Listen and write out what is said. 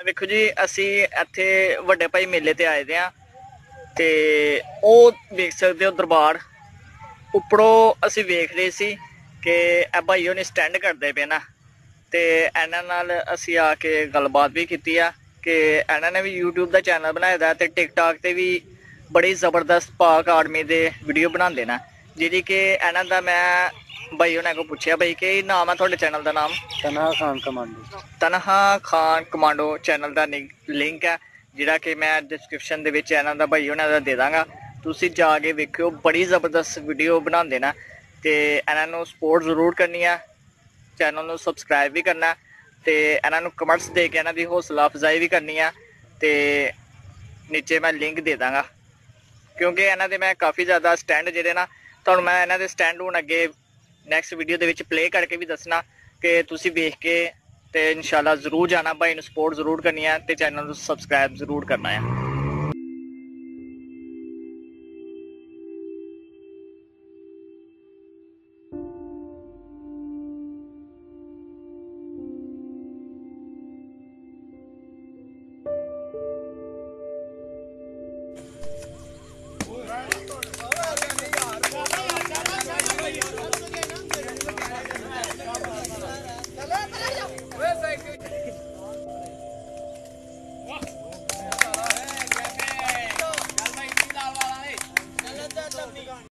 ਵੇਖੋ ਜੀ ਅਸੀਂ ਇੱਥੇ ਵੱਡੇ ਭਾਈ ਮੇਲੇ ਤੇ ਆਏ ਦੇ ਆ ਤੇ ਉਹ ਵੇਖ ਸਕਦੇ ਹੋ ਦਰਬਾਰ ਉੱਪਰੋਂ ਅਸੀਂ ਵੇਖ ਰਹੇ ਸੀ ਕਿ ਇਹ ਭਾਈ ਉਹਨੇ ਸਟੈਂਡ ਕਰਦੇ ਪਏ ਨਾ ਤੇ ਇਹਨਾਂ ਨਾਲ ਅਸੀਂ ਆ ਕੇ ਗੱਲਬਾਤ ਵੀ ਕੀਤੀ ਆ ਕਿ ਇਹਨਾਂ ਨੇ ਵੀ YouTube ਦਾ ਚੈਨਲ ਬਣਾਇਆ ਦਾ ਤੇ TikTok ਤੇ ਵੀ ਬੜੀ ਜ਼ਬਰਦਸਤ ਪਾਕ ਆਰਮੀ ਦੇ ਵੀਡੀਓ ਬਣਾਉਂਦੇ ਨਾ ਜਿਹੜੀ ਕਿ ਇਹਨਾਂ ਦਾ ਮੈਂ भाई उन्हें को पूछा भाई कि नाम है थोड़े चैनल का नाम तनहा खान कमांडो। तनहा खान कमांडो चैनल का लिंक है जिहड़ा कि मैं डिस्क्रिप्शन दे विच चैनल का भाई उन्हें दे दांगा। तुसीं जाके वेखियो बड़ी ज़बरदस्त वीडियो बनाते ना ते इन्हां नूं सपोर्ट जरूर करनी है, चैनल नूं सबसक्राइब भी करना ते इन्हां नूं कमेंट्स दे के इन्हां दी हौसला अफजाई भी करनी है ते नीचे मैं लिंक दे दांगा क्योंकि इन्हां दे मैं काफ़ी ज़्यादा स्टैंड जिहड़े ना तुहानूं मैं इन्हां दे स्टैंड हुण अगे next video they which play करके भी दसना कि तुसीं वेख के ते इंशाल्लाह जरूर जाना भाई नूं सपोर्ट जरूर करनी है ते चैनल नूं सबसक्राइब जरूर करना है।